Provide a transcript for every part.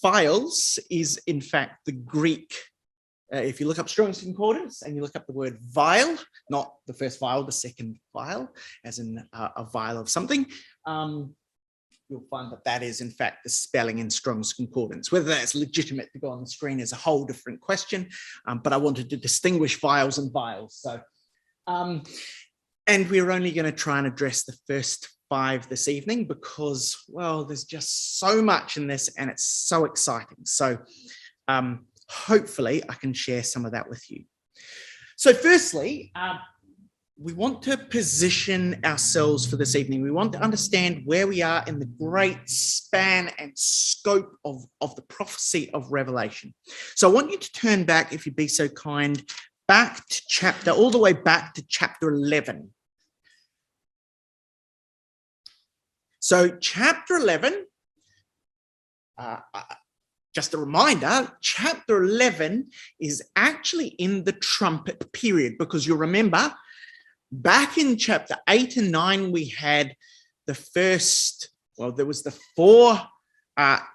Phiales is in fact the Greek. If you look up Strong's Concordance and you look up the word vial, not the first vial, the second vial, as in a vial of something, you'll find that that is in fact the spelling in Strong's Concordance. Whether that's legitimate to go on the screen is a whole different question, but I wanted to distinguish vials and vials. So, and we're only going to try and address the first 5 this evening because, well, there's just so much in this and it's so exciting. So hopefully I can share some of that with you. So firstly, we want to position ourselves for this evening. We want to understand where we are in the great span and scope of the prophecy of Revelation. So I want you to turn back, if you'd be so kind, back to all the way back to chapter 11. So chapter 11, just a reminder, chapter 11 is actually in the trumpet period, because you'll remember back in chapter 8 and 9, we had the first, well, there was the 4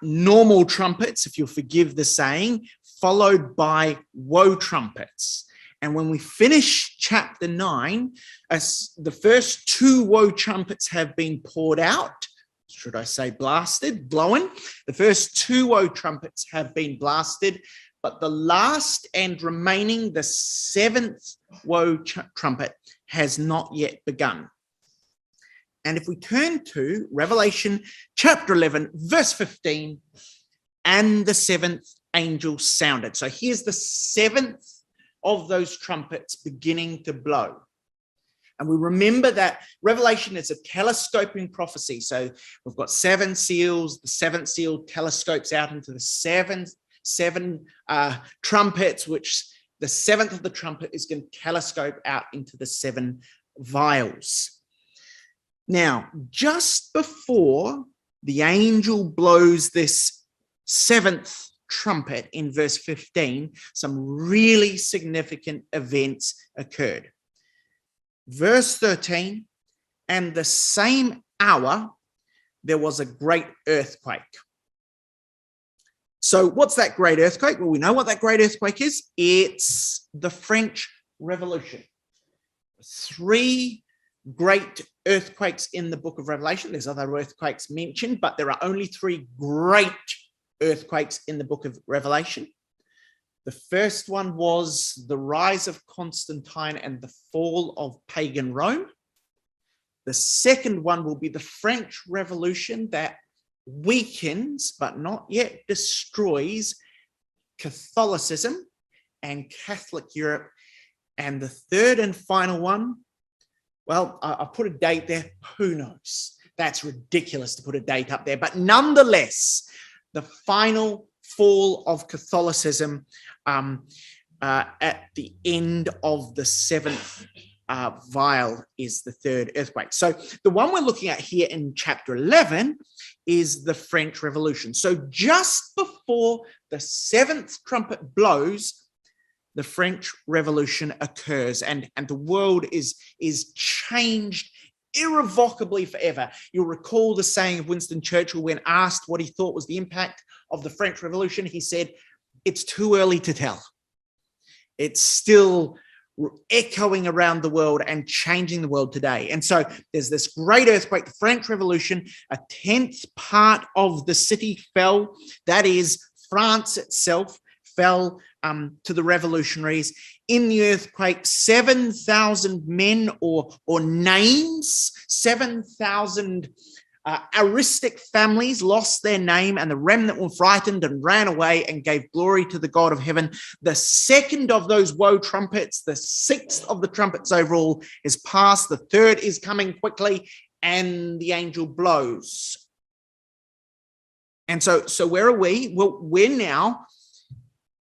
normal trumpets, if you'll forgive the saying, followed by woe trumpets. And when we finish chapter 9, as the first 2 woe trumpets have been poured out, should I say blasted, blown? The first 2 woe trumpets have been blasted, but the last and remaining, the 7th woe trumpet has not yet begun. And if we turn to Revelation chapter 11, verse 15, and the 7th angel sounded. So here's the 7th of those trumpets beginning to blow. And we remember that Revelation is a telescoping prophecy. So we've got 7 seals. The 7th seal telescopes out into the seven trumpets, which the 7th of the trumpet is going to telescope out into the 7 vials. Now, just before the angel blows this 7th trumpet in verse 15, some really significant events occurred. Verse 13, and the same hour there was a great earthquake. So what's that great earthquake? Well, we know what that great earthquake is. It's the French Revolution. 3 great earthquakes in the book of Revelation. There's other earthquakes mentioned, but there are only 3 great earthquakes in the book of Revelation. The first one was the rise of Constantine and the fall of pagan Rome. The second one will be the French Revolution that weakens, but not yet destroys, Catholicism and Catholic Europe. And the third and final one, well, I put a date there. Who knows? That's ridiculous to put a date up there. But nonetheless, the final fall of Catholicism at the end of the 7th vial is the 3rd earthquake. So the one we're looking at here in chapter 11 is the French Revolution. So just before the 7th trumpet blows, the French Revolution occurs, and the world is changed irrevocably forever. You'll recall the saying of Winston Churchill when asked what he thought was the impact of the French Revolution. He said, "It's too early to tell." It's still echoing around the world and changing the world today. And so there's this great earthquake, the French Revolution. A 10th part of the city fell. That is, France itself fell to the revolutionaries. In the earthquake, 7,000 men or names, 7,000 aristic families lost their name, and the remnant were frightened and ran away and gave glory to the God of heaven. The second of those woe trumpets, the 6th of the trumpets overall, is past. The 3rd is coming quickly, and the angel blows. And so where are we? Well, we're now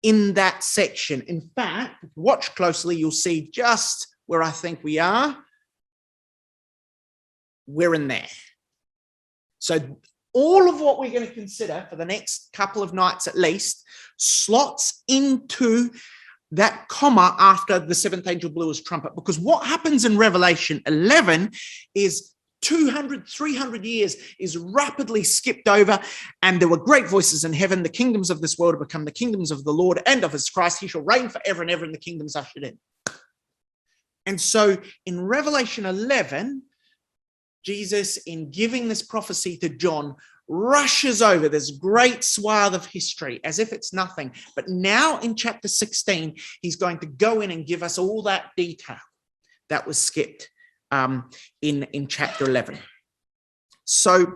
in that section. In fact, if you watch closely, you'll see just where I think we are. We're in there. So all of what we're going to consider for the next couple of nights at least slots into that comma after the 7th angel blew his trumpet. Because what happens in Revelation 11 is 200, 300 years is rapidly skipped over, and there were great voices in heaven. The kingdoms of this world have become the kingdoms of the Lord and of his Christ. He shall reign forever and ever, and the kingdom's ushered in. And so in Revelation 11, Jesus, in giving this prophecy to John, rushes over this great swath of history as if it's nothing. But now in chapter 16, he's going to go in and give us all that detail that was skipped in chapter 11. So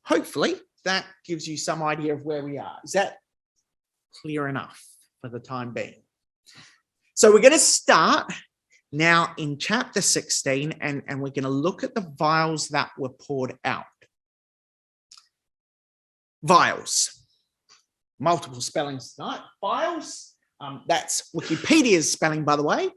hopefully that gives you some idea of where we are. Is that clear enough for the time being? So we're going to start now in chapter 16, and we're going to look at the vials that were poured out. Vials. Multiple spellings tonight. Vials. That's Wikipedia's spelling, by the way.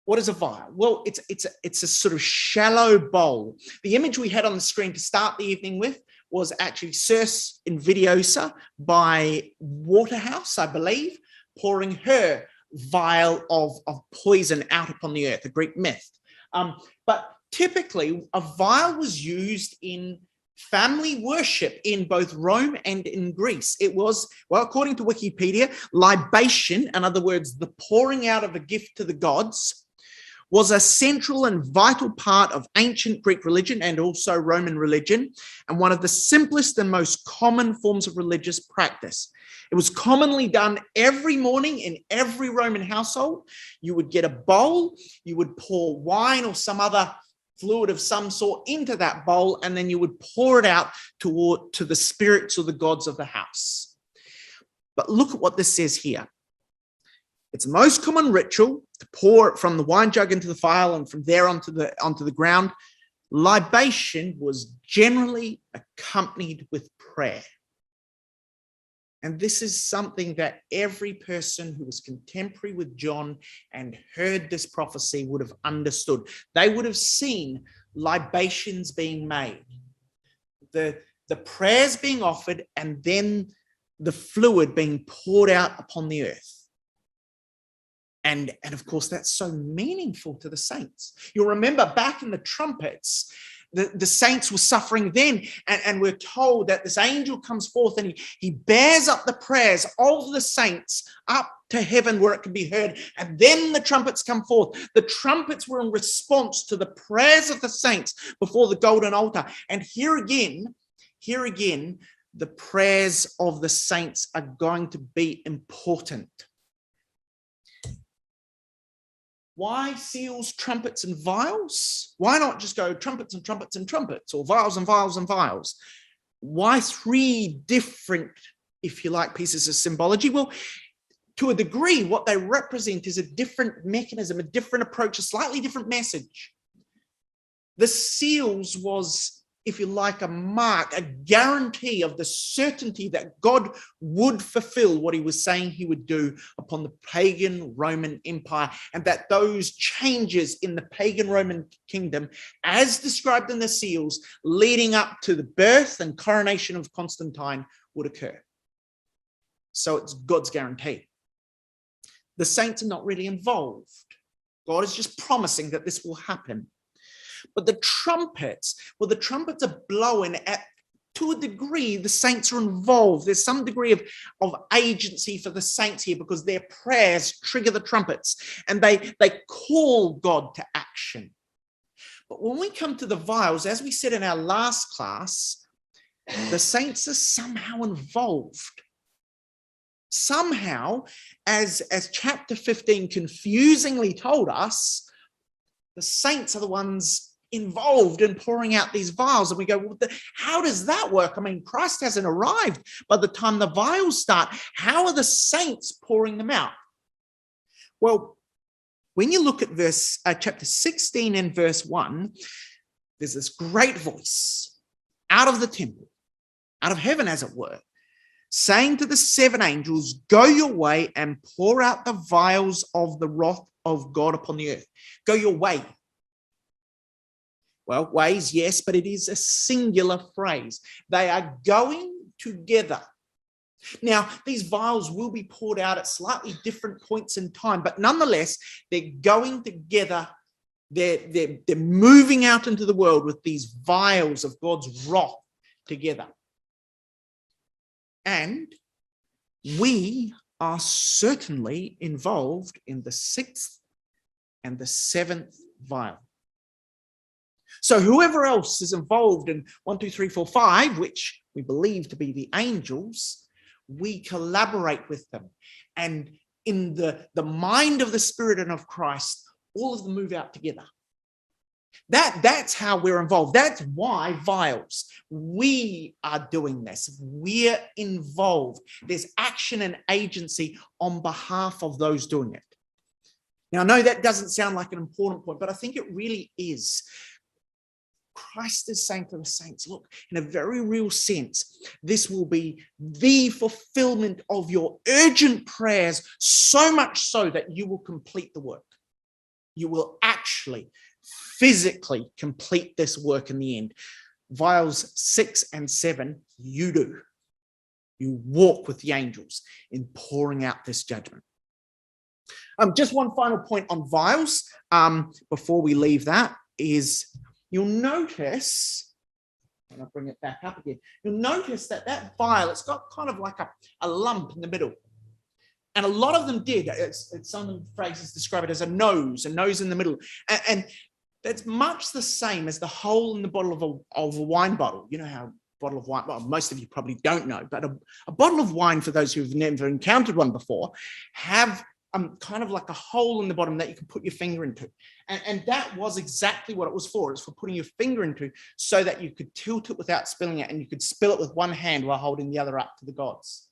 What is a vial? Well, it's a sort of shallow bowl. The image we had on the screen to start the evening with was actually Circe Invidiosa by Waterhouse, I believe, pouring her vial of poison out upon the earth, a Greek myth. But typically, a vial was used in family worship in both Rome and in Greece. It was, well, according to Wikipedia, libation, in other words, the pouring out of a gift to the gods, was a central and vital part of ancient Greek religion and also Roman religion, and one of the simplest and most common forms of religious practice. It was commonly done every morning in every Roman household. You would get a bowl, you would pour wine or some other fluid of some sort into that bowl, and then you would pour it out to the spirits or the gods of the house. But look at what this says here. It's the most common ritual to pour it from the wine jug into the vial and from there onto the ground. Libation was generally accompanied with prayer. And this is something that every person who was contemporary with John and heard this prophecy would have understood. They would have seen libations being made, the prayers being offered, and then the fluid being poured out upon the earth. And of course, that's so meaningful to the saints. You'll remember back in the trumpets, the saints were suffering then, and we're told that this angel comes forth and he bears up the prayers of the saints up to heaven where it can be heard, and then the trumpets come forth. The trumpets were in response to the prayers of the saints before the golden altar. And here again, the prayers of the saints are going to be important. Why seals, trumpets, and vials? Why not just go trumpets and trumpets and trumpets, or vials and vials and vials? Why three different, if you like, pieces of symbology? Well, to a degree, what they represent is a different mechanism, a different approach, a slightly different message. The seals was, if you like, a mark, a guarantee of the certainty that God would fulfill what he was saying he would do upon the pagan Roman Empire, and that those changes in the pagan Roman kingdom, as described in the seals, leading up to the birth and coronation of Constantine, would occur. So it's God's guarantee. The saints are not really involved. God is just promising that this will happen. But the trumpets are blowing to a degree, the saints are involved. There's some degree of agency for the saints here because their prayers trigger the trumpets and they call God to action. But when we come to the vials, as we said in our last class, the saints are somehow involved. Somehow, as chapter 15 confusingly told us, the saints are the ones involved in pouring out these vials. And we go, well, how does that work? I mean, Christ hasn't arrived by the time the vials start. How are the saints pouring them out? Well, when you look at chapter 16 and verse 1, there's this great voice out of the temple, out of heaven, as it were, saying to the seven angels, go your way and pour out the vials of the wrath of God upon the earth. Go your way. Well, ways, yes, but it is a singular phrase. They are going together. Now, these vials will be poured out at slightly different points in time, but nonetheless, they're going together They're moving out into the world with these vials of God's wrath together. And we are certainly involved in the 6th and the 7th vial. So whoever else is involved in 1, 2, 3, 4, 5, which we believe to be the angels, we collaborate with them. And in the mind of the Spirit and of Christ, all of them move out together. That's how we're involved. That's why vials. We are doing this. We're involved. There's action and agency on behalf of those doing it. Now, I know that doesn't sound like an important point, but I think it really is. Christ is saying to the saints, look, in a very real sense, this will be the fulfillment of your urgent prayers, so much so that you will complete the work. You will actually physically complete this work in the end. Vials 6 and 7, you do. You walk with the angels in pouring out this judgment. Just one final point on vials before we leave that is you'll notice, and I'll bring it back up again, you'll notice that vial, it's got kind of like a lump in the middle. And a lot of them did. Some of the phrases describe it as a nose in the middle. And that's much the same as the hole in the bottle of a wine bottle. You know how a bottle of wine, well, most of you probably don't know, but a bottle of wine, for those who've never encountered one before, have kind of like a hole in the bottom that you can put your finger into. And that was exactly what it was for. It's for putting your finger into so that you could tilt it without spilling it, and you could spill it with one hand while holding the other up to the gods.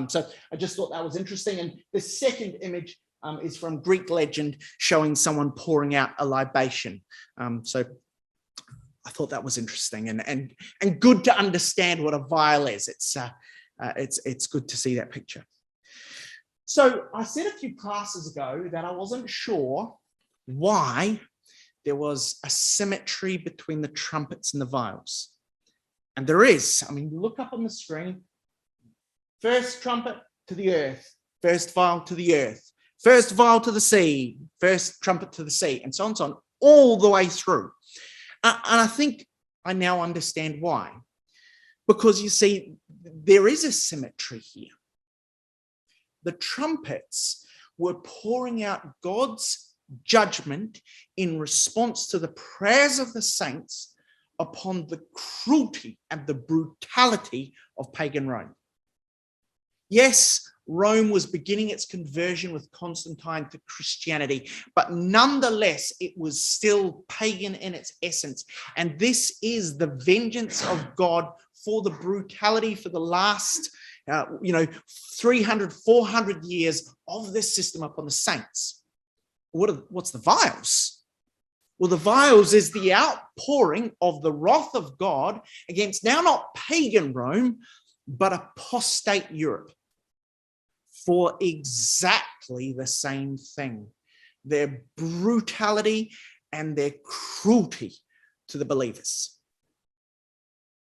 So I just thought that was interesting. And the second image is from Greek legend showing someone pouring out a libation. So I thought that was interesting and good to understand what a vial is. It's good to see that picture. So I said a few classes ago that I wasn't sure why there was a symmetry between the trumpets and the vials. And there is. I mean, look up on the screen. First trumpet to the earth, first vial to the earth, first vial to the sea, first trumpet to the sea, and so on, all the way through. And I think I now understand why. Because you see, there is a symmetry here. The trumpets were pouring out God's judgment in response to the prayers of the saints upon the cruelty and the brutality of pagan Rome. Yes, Rome was beginning its conversion with Constantine to Christianity, but nonetheless, it was still pagan in its essence. And this is the vengeance of God for the brutality for the last 300, 400 years of this system upon the saints. What's the vials? Well, the vials is the outpouring of the wrath of God against now not pagan Rome, but apostate Europe for exactly the same thing. Their brutality and their cruelty to the believers.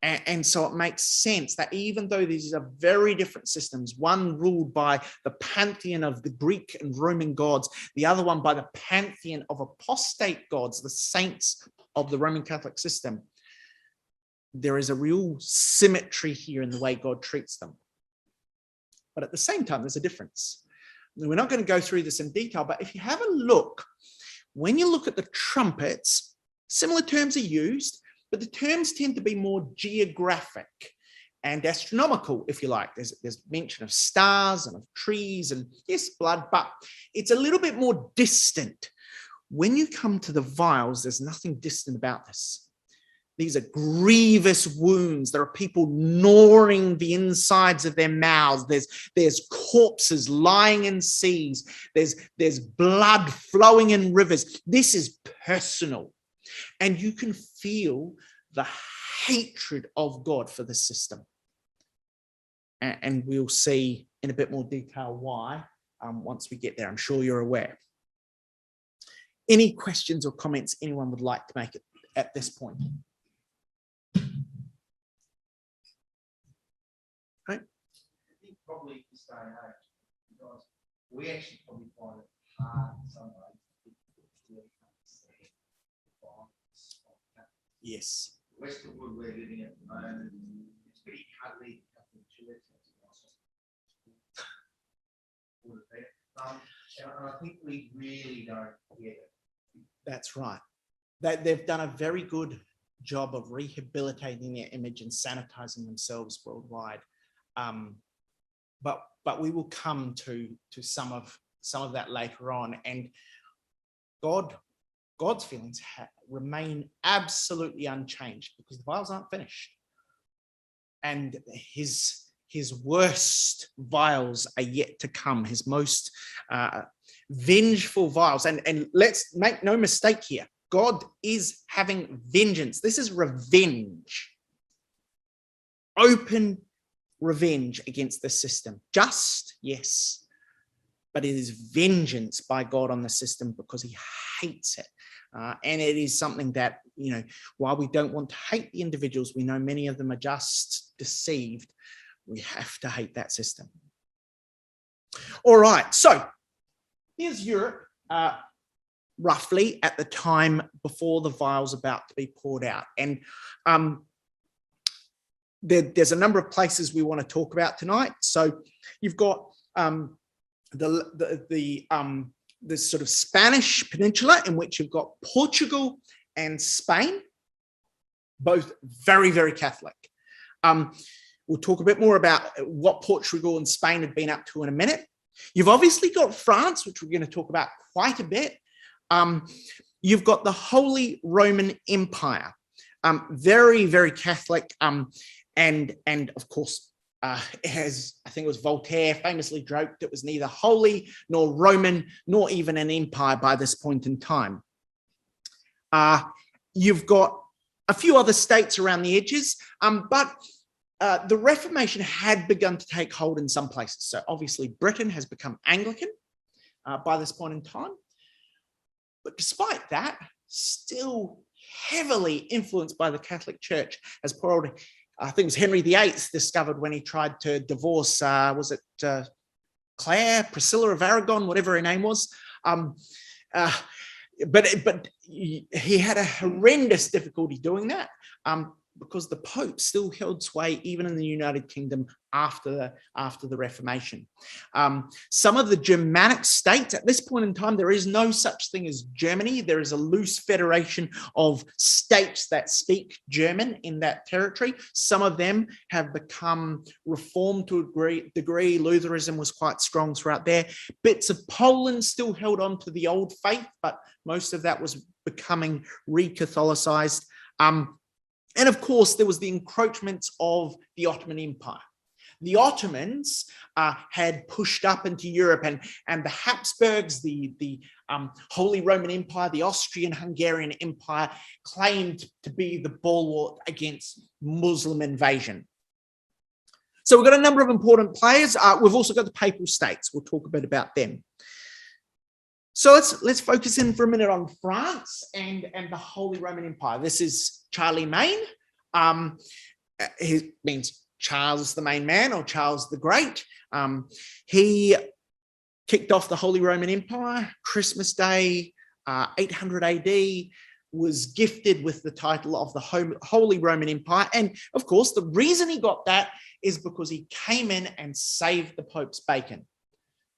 And so it makes sense that even though these are very different systems, one ruled by the pantheon of the Greek and Roman gods, the other one by the pantheon of apostate gods, the saints of the Roman Catholic system, there is a real symmetry here in the way God treats them. But at the same time, there's a difference. We're not going to go through this in detail, but if you have a look, when you look at the trumpets, similar terms are used, but the terms tend to be more geographic and astronomical, if you like. There's mention of stars and of trees and, yes, blood, but it's a little bit more distant. When you come to the vials, there's nothing distant about this. These are grievous wounds. There are people gnawing the insides of their mouths. There's corpses lying in seas. There's blood flowing in rivers. This is personal. And you can feel the hatred of God for the system. And we'll see in a bit more detail why once we get there. I'm sure you're aware. Any questions or comments anyone would like to make at this point? Right? I think probably this day and age, because we actually probably find it hard in some ways to really understand Yes. Western world we're living at the moment, it's pretty cuddly. And I think we really don't get it. That's right. They've done a very good job of rehabilitating their image and sanitizing themselves worldwide. But we will come to some of that later on. And God's feelings remain absolutely unchanged because the vials aren't finished. And his worst vials are yet to come, his most vengeful vials. And let's make no mistake here. God is having vengeance. This is revenge. Open revenge against the system. Just, yes, but it is vengeance by God on the system because he hates it. And it is something that, while we don't want to hate the individuals, we know many of them are just deceived. We have to hate that system. All right, so here's Europe, roughly at the time before the vial's about to be poured out. And there's a number of places we want to talk about tonight. So you've got the sort of Spanish peninsula, in which you've got Portugal and Spain, both very, very Catholic. We'll talk a bit more about what Portugal and Spain have been up to in a minute. You've obviously got France, which we're going to talk about quite a bit. You've got the Holy Roman Empire, very, very Catholic, and of course, as I think it was Voltaire famously joked, it was neither holy nor Roman nor even an empire by this point in time. You've got a few other states around the edges, but the Reformation had begun to take hold in some places. So obviously Britain has become Anglican by this point in time. But despite that, still heavily influenced by the Catholic Church, as poor old, I think it was Henry VIII discovered when he tried to divorce, was it Priscilla of Aragon, whatever her name was. But he had a horrendous difficulty doing that because the Pope still held sway even in the United Kingdom after the Reformation. Some of the Germanic states, at this point in time, there is no such thing as Germany. There is a loose federation of states that speak German in that territory. Some of them have become reformed to a degree. Lutheranism was quite strong throughout there. Bits of Poland still held on to the old faith, but most of that was becoming re-Catholicized. And of course, there was the encroachments of the Ottoman Empire. The Ottomans had pushed up into Europe, and the Habsburgs, the Holy Roman Empire, the Austrian-Hungarian Empire, claimed to be the bulwark against Muslim invasion. So we've got a number of important players. We've also got the Papal States. We'll talk a bit about them. So let's focus in for a minute on France and the Holy Roman Empire. This is Charlemagne. He means Charles the Main Man or Charles the Great. He kicked off the Holy Roman Empire. Christmas Day, 800 AD, was gifted with the title of the Holy Roman Empire. And of course, the reason he got that is because he came in and saved the Pope's bacon.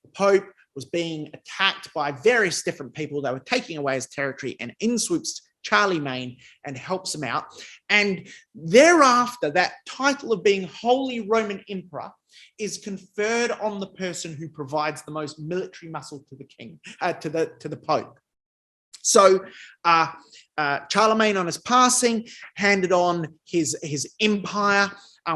The Pope was being attacked by various different people. They were taking away his territory, and in swoops Charlemagne and helps him out. And thereafter, that title of being Holy Roman Emperor is conferred on the person who provides the most military muscle to the king, to the Pope. So Charlemagne, on his passing, handed on his empire,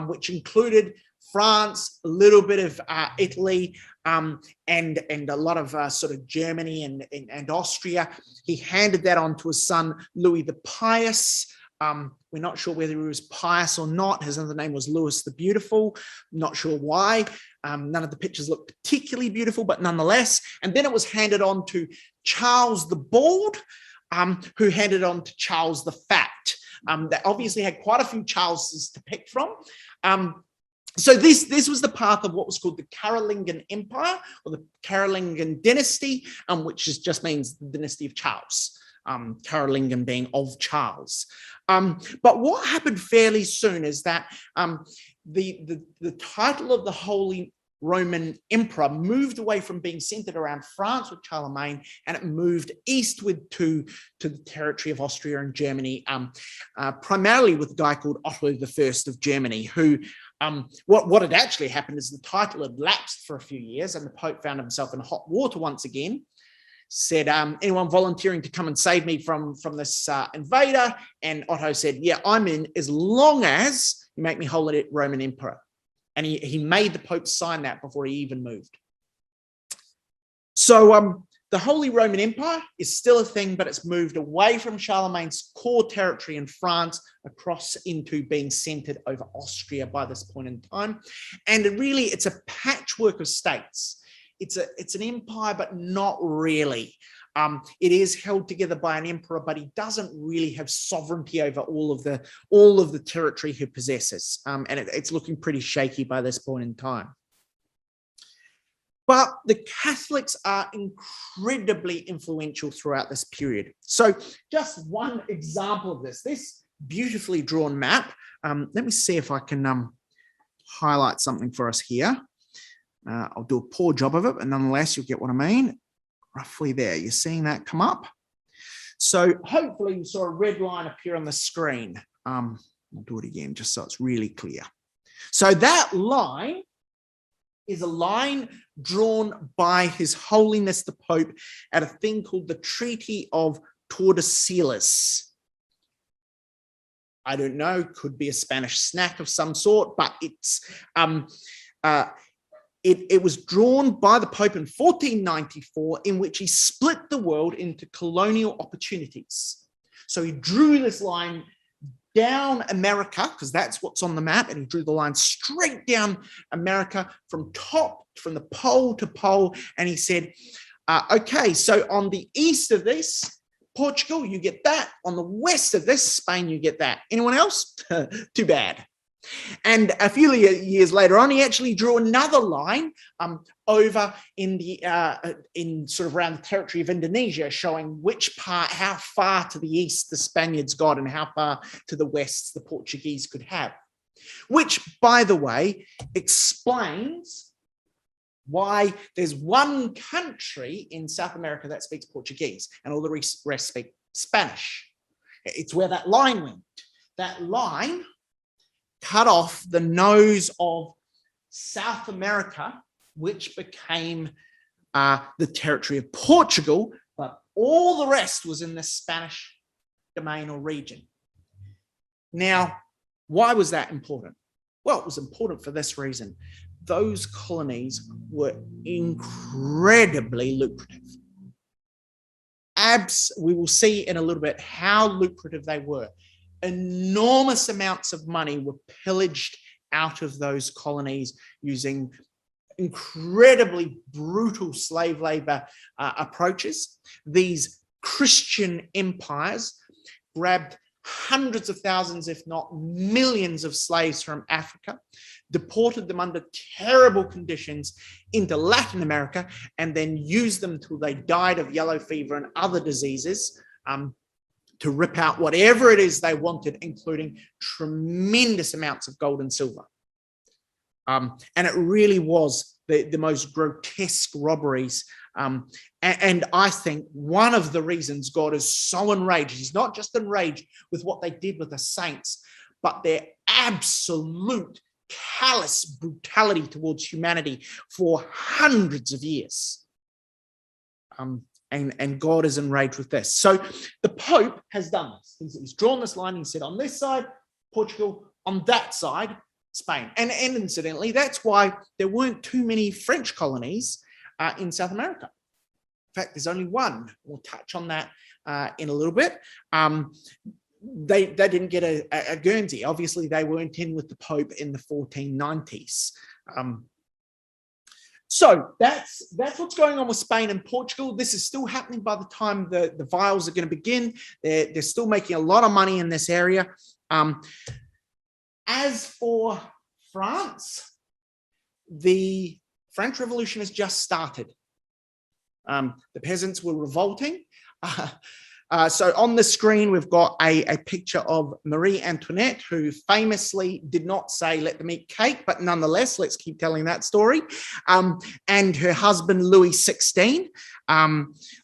which included France, a little bit of Italy, and a lot of sort of Germany and Austria. He handed that on to his son, Louis the Pious. We're not sure whether he was pious or not. His other name was Louis the Beautiful. Not sure why. None of the pictures look particularly beautiful, but nonetheless. And then it was handed on to Charles the Bald, who handed on to Charles the Fat. That obviously had quite a few Charleses to pick from. So this was the path of what was called the Carolingian Empire, or the Carolingian dynasty, which just means the dynasty of Charles. Carolingian being of Charles. But what happened fairly soon is that the title of the Holy Roman Emperor moved away from being centered around France with Charlemagne, and it moved eastward to the territory of Austria and Germany, primarily with a guy called Otto I of Germany, who what had actually happened is the title had lapsed for a few years, and the Pope found himself in hot water once again. Said, anyone volunteering to come and save me from this invader? And Otto said, yeah, I'm in, as long as you make me Holy Roman Emperor. And he made the Pope sign that before he even moved. So the Holy Roman Empire is still a thing, but it's moved away from Charlemagne's core territory in France across into being centered over Austria by this point in time. And it's a patchwork of states. It's an empire, but not really. It is held together by an emperor, but he doesn't really have sovereignty over all of the territory he possesses. And it's looking pretty shaky by this point in time. But the Catholics are incredibly influential throughout this period. So just one example of this beautifully drawn map. Let me see if I can highlight something for us here. I'll do a poor job of it, but nonetheless, you'll get what I mean. Roughly there, you're seeing that come up. So hopefully you saw a red line appear on the screen. I'll do it again, just so it's really clear. So that line is a line drawn by His Holiness the Pope at a thing called the Treaty of Tordesillas. I don't know, could be a Spanish snack of some sort, but it was drawn by the Pope in 1494, in which he split the world into colonial opportunities. So he drew this line down America, because that's what's on the map, and he drew the line straight down America from the pole to pole, and he said, okay, so on the east of this, Portugal, you get that. On the west of this, Spain, you get that. Anyone else? Too bad. And a few years later on, he actually drew another line over in sort of around the territory of Indonesia, showing how far to the east the Spaniards got and how far to the west the Portuguese could have. Which, by the way, explains why there's one country in South America that speaks Portuguese and all the rest speak Spanish. It's where that line went. That line cut off the nose of South America, which became the territory of Portugal, but all the rest was in the Spanish domain or region. Now, why was that important? Well, it was important for this reason. Those colonies were incredibly lucrative. We will see in a little bit how lucrative they were. Enormous amounts of money were pillaged out of those colonies using incredibly brutal slave labor approaches. These Christian empires grabbed hundreds of thousands, if not millions of slaves from Africa, deported them under terrible conditions into Latin America, and then used them till they died of yellow fever and other diseases, to rip out whatever it is they wanted, including tremendous amounts of gold and silver. And it really was the most grotesque robberies. And I think one of the reasons God is so enraged, he's not just enraged with what they did with the saints, but their absolute callous brutality towards humanity for hundreds of years. And God is enraged with this. So the Pope has done this. He's drawn this line. He said, on this side, Portugal, on that side, Spain. And incidentally, that's why there weren't too many French colonies in South America. In fact, there's only one. We'll touch on that in a little bit. They didn't get a Guernsey. Obviously, they weren't in with the Pope in the 1490s. So that's what's going on with Spain and Portugal. This is still happening by the time the vials are going to begin. They're still making a lot of money in this area. As for France, the French Revolution has just started. The peasants were revolting. So on the screen, we've got a picture of Marie Antoinette, who famously did not say, let them eat cake, but nonetheless, let's keep telling that story. And her husband, Louis XVI,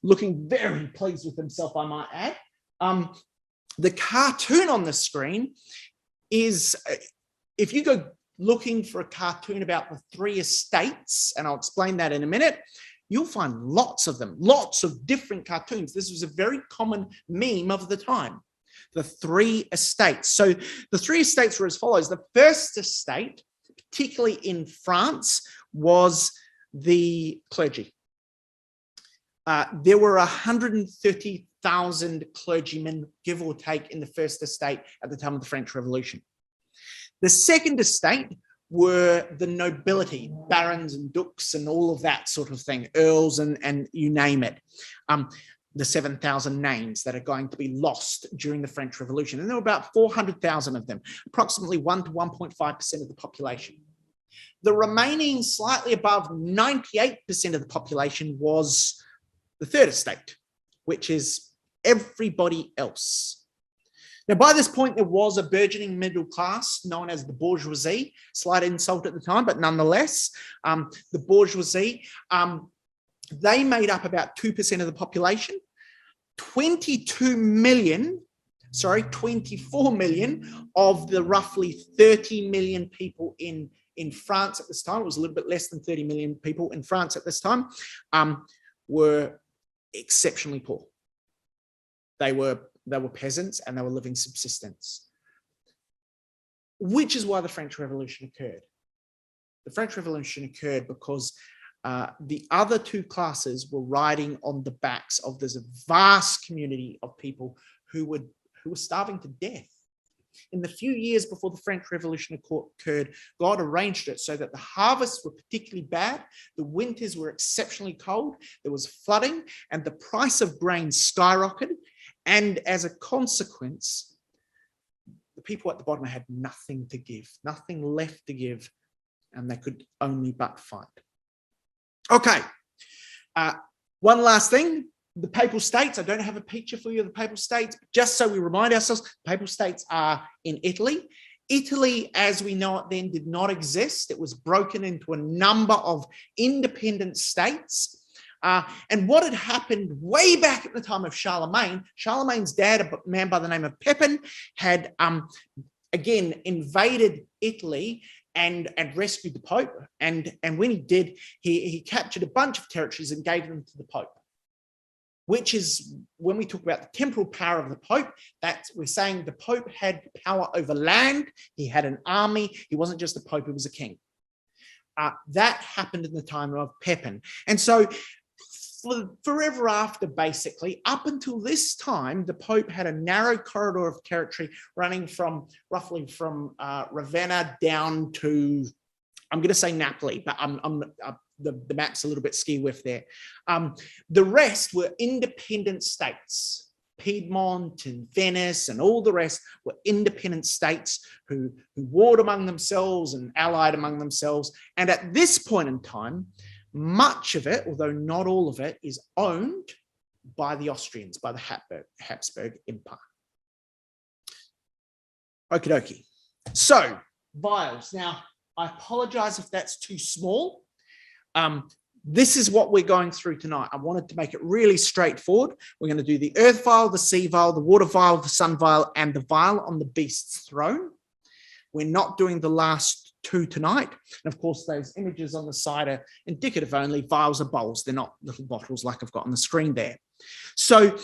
looking very pleased with himself, I might add. The cartoon on the screen is, if you go looking for a cartoon about the three estates, and I'll explain that in a minute, you'll find lots of them, lots of different cartoons. This was a very common meme of the time, the three estates. So the three estates were as follows. The first estate, particularly in France, was the clergy. There were 130,000 clergymen, give or take, in the first estate at the time of the French Revolution. The second estate were the nobility, barons and dukes and all of that sort of thing, earls and you name it. The 7,000 names that are going to be lost during the French Revolution. And there were about 400,000 of them, approximately 1 to 1.5% of the population. The remaining slightly above 98% of the population was the third estate, which is everybody else. Now, by this point, there was a burgeoning middle class known as the bourgeoisie, slight insult at the time, but nonetheless, the bourgeoisie, they made up about 2% of the population. 24 million of the roughly 30 million people in France at this time, it was a little bit less than 30 million people in France at this time, were exceptionally poor. They were peasants and they were living subsistence, which is why the French Revolution occurred. The French Revolution occurred because the other two classes were riding on the backs of this vast community of people who were starving to death. In the few years before the French Revolution occurred, God arranged it so that the harvests were particularly bad, the winters were exceptionally cold, there was flooding, and the price of grain skyrocketed. And as a consequence, the people at the bottom had nothing to give, nothing left to give, and they could only but fight. Okay, one last thing, the Papal States. I don't have a picture for you of the Papal States, just so we remind ourselves, Papal States are in Italy. Italy, as we know it then, did not exist. It was broken into a number of independent states. And what had happened way back at the time of Charlemagne's dad, a man by the name of Pepin, had again invaded Italy and rescued the Pope. And when he did, he captured a bunch of territories and gave them to the Pope, which is, when we talk about the temporal power of the Pope, that we're saying the Pope had power over land, he had an army, he wasn't just a Pope, he was a king. That happened in the time of Pepin. And so forever after, basically, up until this time, the Pope had a narrow corridor of territory running from roughly from Ravenna down to, I'm going to say Napoli, but the map's a little bit ski-whiff there. The rest were independent states. Piedmont and Venice and all the rest were independent states who warred among themselves and allied among themselves. And at this point in time, much of it, although not all of it, is owned by the Austrians, by the Habsburg Empire. Okie dokie. So, vials. Now, I apologize if that's too small. This is what we're going through tonight. I wanted to make it really straightforward. We're going to do the earth vial, the sea vial, the water vial, the sun vial, and the vial on the beast's throne. We're not doing the last two tonight. And of course, those images on the side are indicative only. Vials are bowls. They're not little bottles like I've got on the screen there. So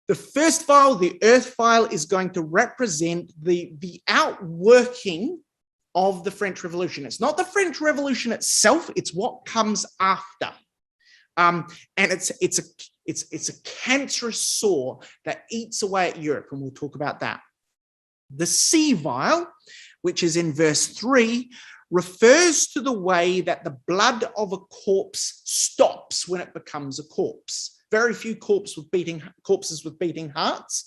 the first vial, the earth vial, is going to represent the outworking of the French Revolution. It's not the French Revolution itself, it's what comes after. And it's a cancerous sore that eats away at Europe, and we'll talk about that. The sea vial, which is in verse 3, refers to the way that the blood of a corpse stops when it becomes a corpse. Very few corpses with beating hearts.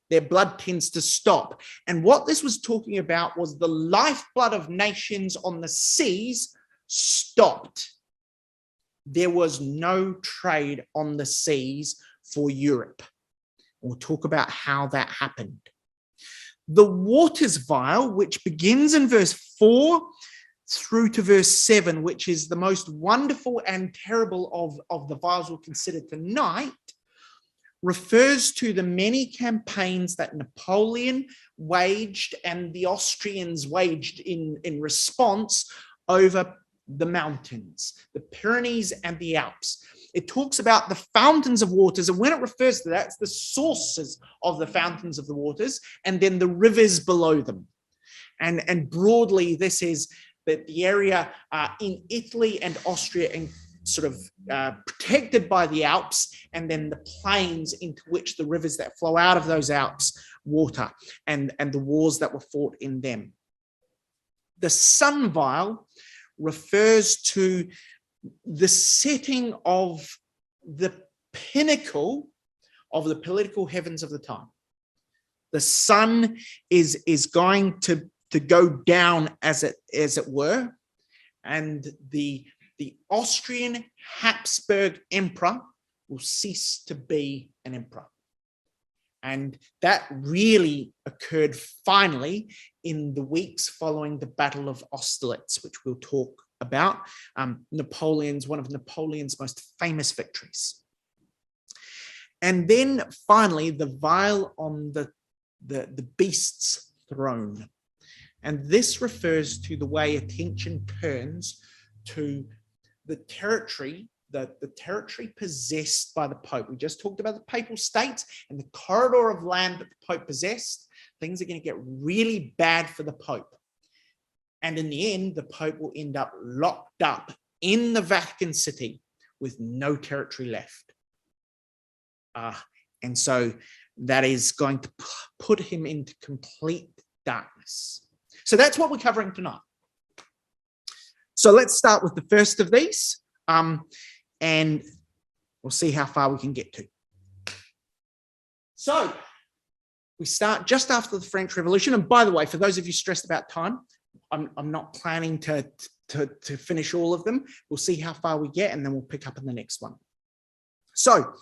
Their blood tends to stop. And what this was talking about was the lifeblood of nations on the seas stopped. There was no trade on the seas for Europe. We'll talk about how that happened. The waters vial, which begins in verse 4 through to verse 7, which is the most wonderful and terrible of the vials we'll consider tonight, refers to the many campaigns that Napoleon waged and the Austrians waged in response over the mountains, the Pyrenees and the Alps. It talks about the fountains of waters, and when it refers to that, it's the sources of the fountains of the waters, and then the rivers below them. And broadly, this is that the area in Italy and Austria and sort of protected by the Alps, and then the plains into which the rivers that flow out of those Alps water, and the wars that were fought in them. The sun vial refers to the setting of the pinnacle of the political heavens of the time. The sun is going to go down, as it were, and the Austrian Habsburg emperor will cease to be an emperor. And that really occurred finally in the weeks following the Battle of Austerlitz, which we'll talk about. One of Napoleon's most famous victories. And then finally, the vial on the beast's throne. And this refers to the way attention turns to the territory, the territory possessed by the Pope. We just talked about the papal states and the corridor of land that the Pope possessed. Things are going to get really bad for the Pope. And in the end, the Pope will end up locked up in the Vatican City with no territory left. And so that is going to put him into complete darkness. So that's what we're covering tonight. So let's start with the first of these, and we'll see how far we can get to. So we start just after the French Revolution. And by the way, for those of you stressed about time, I'm not planning to finish all of them. We'll see how far we get, and then we'll pick up in the next one. So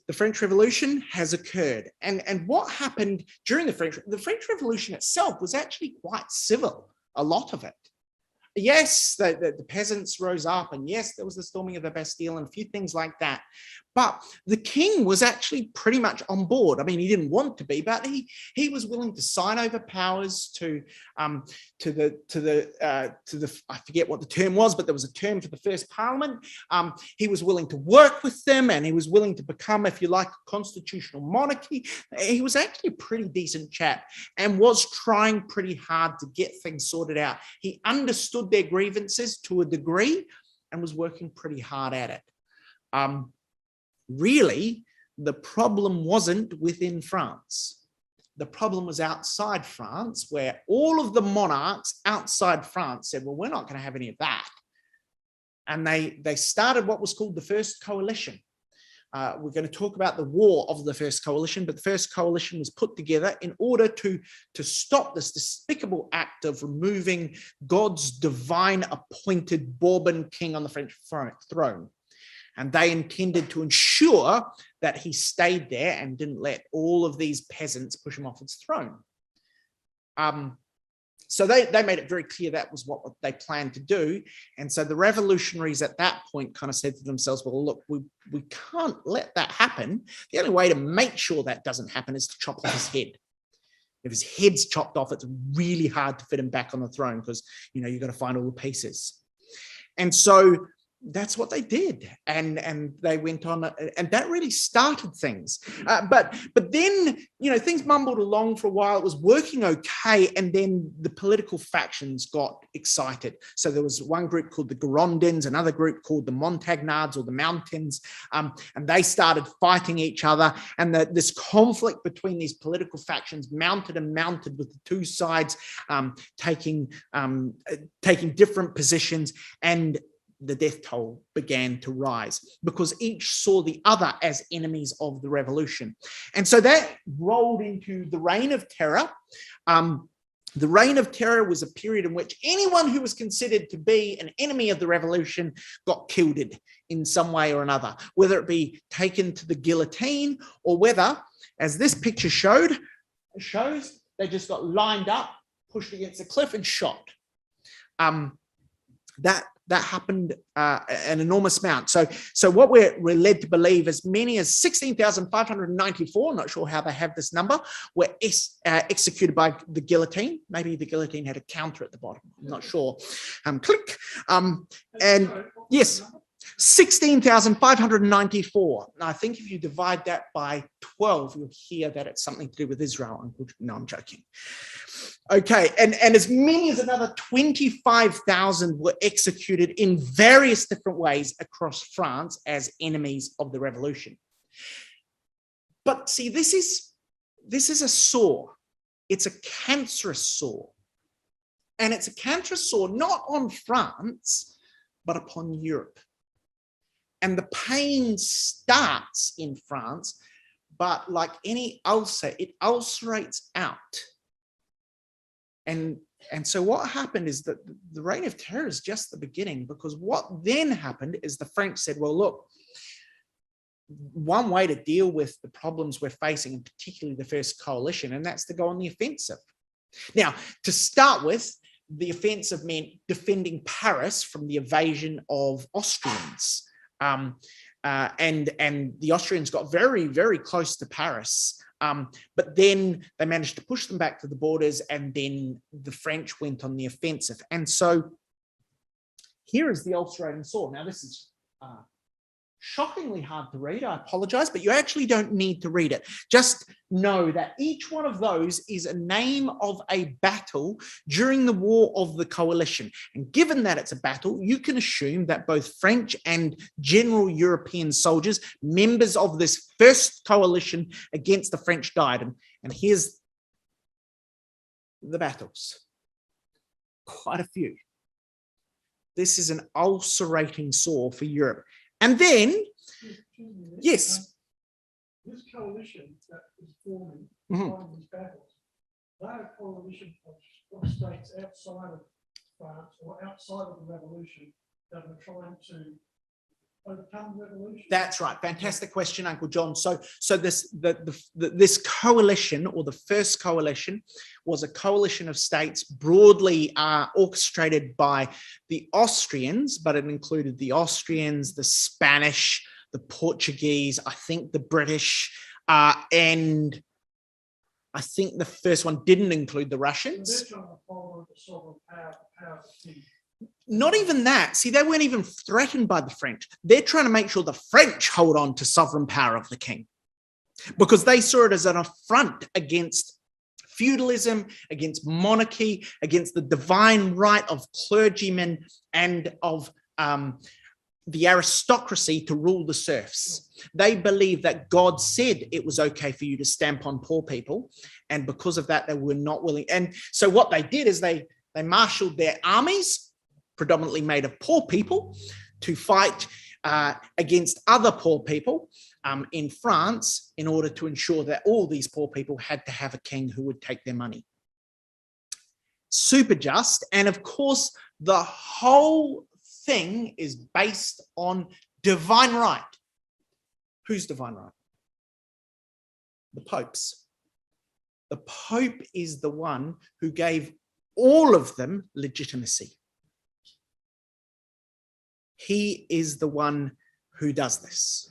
the French Revolution has occurred. And what happened during the French Revolution itself was actually quite civil, a lot of it. Yes, the peasants rose up, and yes, there was the storming of the Bastille and a few things like that. But the king was actually pretty much on board. I mean, he didn't want to be, but he was willing to sign over powers to the I forget what the term was, but there was a term for the first parliament. He was willing to work with them, and he was willing to become, if you like, a constitutional monarchy. He was actually a pretty decent chap and was trying pretty hard to get things sorted out. He understood their grievances to a degree and was working pretty hard at it. Really, the problem wasn't within France. The problem was outside France, where all of the monarchs outside France said, well, we're not going to have any of that. And they started what was called the First Coalition. We're going to talk about the war of the First Coalition, but the First Coalition was put together in order to stop this despicable act of removing God's divine appointed Bourbon king on the French throne. And they intended to ensure that he stayed there and didn't let all of these peasants push him off his throne. So they made it very clear that was what they planned to do. And so the revolutionaries at that point kind of said to themselves, well, look, we can't let that happen. The only way to make sure that doesn't happen is to chop off his head. If his head's chopped off, it's really hard to fit him back on the throne because, you've got to find all the pieces. And so that's what they did, and they went on, and that really started things. But then things mumbled along for a while. It was working okay, and then the political factions got excited. So there was one group called the Girondins, another group called the Montagnards or the Mountains, and they started fighting each other. And this conflict between these political factions mounted with the two sides taking different positions, and the death toll began to rise because each saw the other as enemies of the revolution. And so that rolled into the Reign of Terror. The Reign of Terror was a period in which anyone who was considered to be an enemy of the revolution got killed in some way or another, whether it be taken to the guillotine or whether as this picture shows, they just got lined up, pushed against a cliff and shot. That happened an enormous amount. So what we're led to believe, as many as 16,594, not sure how they have this number, were executed by the guillotine. Maybe the guillotine had a counter at the bottom. I'm not sure. Click. And yes, 16,594. Now, I think if you divide that by 12, you'll hear that it's something to do with Israel. No, I'm joking. Okay, and as many as another 25,000 were executed in various different ways across France as enemies of the revolution. But see, this is a sore. It's a cancerous sore. And it's a cancerous sore not on France, but upon Europe. And the pain starts in France, but like any ulcer, it ulcerates out. And so what happened is that the reign of terror is just the beginning, because what then happened is the French said, well, look, one way to deal with the problems we're facing, and particularly the first coalition, and that's to go on the offensive. Now, to start with, the offensive meant defending Paris from the invasion of Austrians. And the Austrians got very, very close to Paris. But then they managed to push them back to the borders, and then the French went on the offensive. And so here is the ulcerating sore. Now, this is shockingly hard to read. I apologize, but you actually don't need to read it. Just know that each one of those is a name of a battle during the War of the Coalition. And given that it's a battle, you can assume that both French and general European soldiers, members of this first coalition against the French, died. And here's the battles. Quite a few. This is an ulcerating sore for Europe. And then, yes. This coalition that is forming behind these battles, they are a coalition of states outside of France or outside of the revolution that are trying to overcome the revolution. That's right. Fantastic question, Uncle John. So this coalition, or the first coalition, was a coalition of states broadly orchestrated by the Austrians, but it included the Austrians, the Spanish, the Portuguese, I think the British, and I think the first one didn't include the Russians. So they're trying to follow the sovereign power of the king. Not even that. See, they weren't even threatened by the French. They're trying to make sure the French hold on to sovereign power of the king, because they saw it as an affront against feudalism, against monarchy, against the divine right of clergymen and of the aristocracy to rule the serfs. They believed that God said it was okay for you to stamp on poor people, and because of that, they were not willing. And so what they did is they marshaled their armies, predominantly made of poor people, to fight against other poor people in France, in order to ensure that all these poor people had to have a king who would take their money. Super just. And of course, the whole thing is based on divine right. Whose divine right? The Pope's. The Pope is the one who gave all of them legitimacy. He is the one who does this.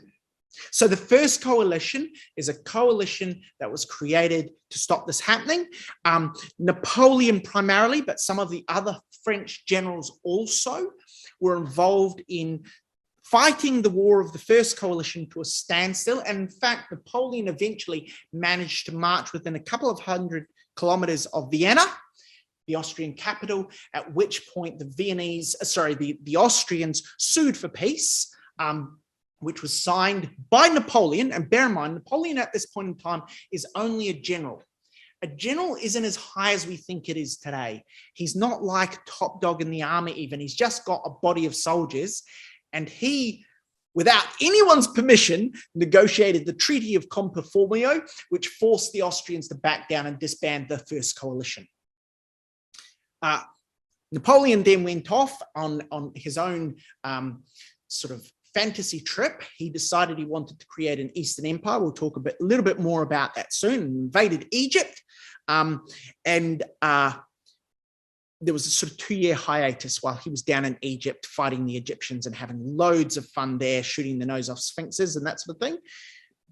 So the first coalition is a coalition that was created to stop this happening. Napoleon primarily, but some of the other French generals also were involved in fighting the war of the first coalition to a standstill. And in fact, Napoleon eventually managed to march within a couple of hundred kilometers of Vienna, the Austrian capital, at which point the Austrians sued for peace, which was signed by Napoleon. And bear in mind, Napoleon at this point in time is only a general. A general isn't as high as we think it is today. He's not like top dog in the army even. He's just got a body of soldiers. And he, without anyone's permission, negotiated the Treaty of Comperformio, which forced the Austrians to back down and disband the first coalition. Napoleon then went off on his own sort of fantasy trip, he decided he wanted to create an Eastern Empire. We'll talk a little bit more about that soon. Invaded Egypt, and there was a sort of 2-year hiatus while he was down in Egypt fighting the Egyptians and having loads of fun there, shooting the nose off sphinxes and that sort of thing.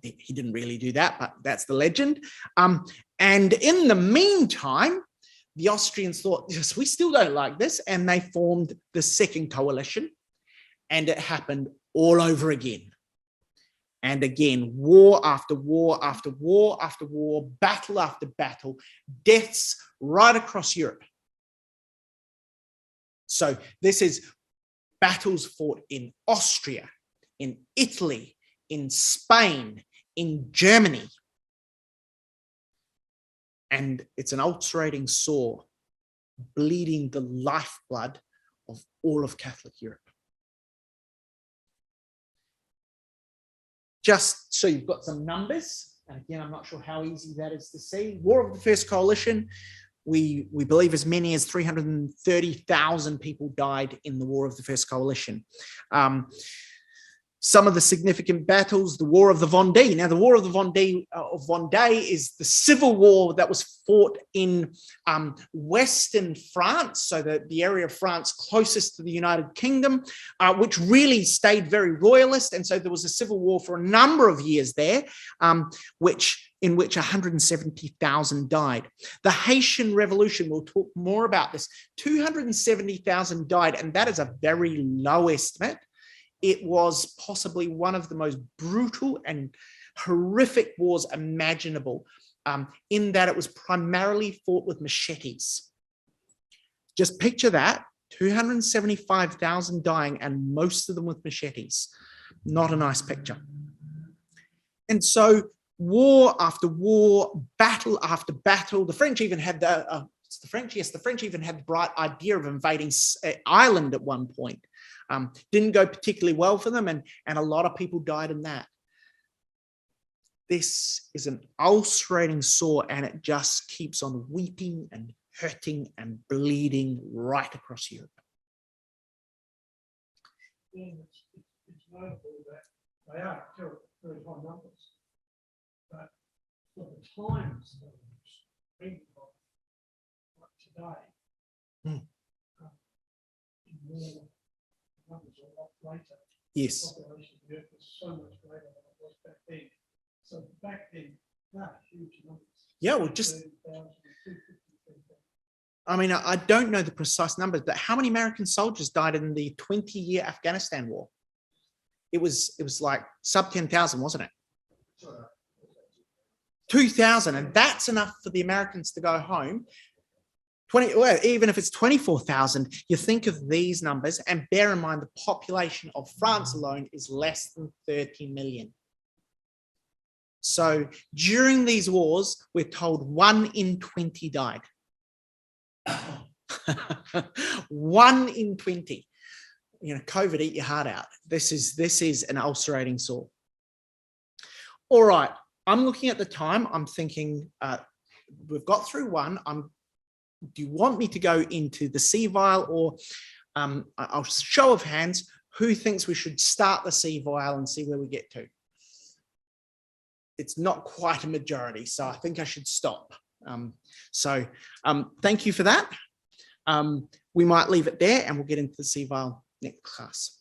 He didn't really do that, but that's the legend. And in the meantime, the Austrians thought, yes, we still don't like this, and they formed the second coalition, and it happened all over again. And again, war after war after war after war, battle after battle, deaths right across Europe. So this is battles fought in Austria, in Italy, in Spain, in Germany. And it's an ulcerating sore, bleeding the lifeblood of all of Catholic Europe. Just so you've got some numbers, and again, I'm not sure how easy that is to see. War of the First Coalition, we believe as many as 330,000 people died in the War of the First Coalition. Some of the significant battles, the War of the Vendée. Now, the War of the Vendée is the civil war that was fought in Western France, so the area of France closest to the United Kingdom, which really stayed very royalist. And so there was a civil war for a number of years there, in which 170,000 died. The Haitian Revolution, we'll talk more about this, 270,000 died, and that is a very low estimate. It was possibly one of the most brutal and horrific wars imaginable, in that it was primarily fought with machetes. Just picture that, 275,000 dying, and most of them with machetes. Not a nice picture. And so war after war, battle after battle, the French even had the French even had the bright idea of invading Ireland at one point. Didn't go particularly well for them, and a lot of people died in that. This is an ulcerating sore, and it just keeps on weeping and hurting and bleeding right across Europe. And it's notable that they are very high numbers, but for the times that like today, more numbers a lot later. Yes. The population of the earth was so much greater than it was back then. So back then, huge numbers. Yeah, well, just, I mean, I don't know the precise numbers, but how many American soldiers died in the 20-year Afghanistan war? It was like sub 10,000, wasn't it? 2,000, and that's enough for the Americans to go home. Well, even if it's 24,000, you think of these numbers, and bear in mind the population of France alone is less than 30 million. So during these wars, we're told 1 in 20 died. 1 in 20. You know, COVID eat your heart out. This is an ulcerating sore. All right, I'm looking at the time. I'm thinking we've got through one. Do you want me to go into the C vial, or I'll show of hands, who thinks we should start the C vial and see where we get to? It's not quite a majority, so I think I should stop. Thank you for that. We might leave it there, and we'll get into the C vial next class.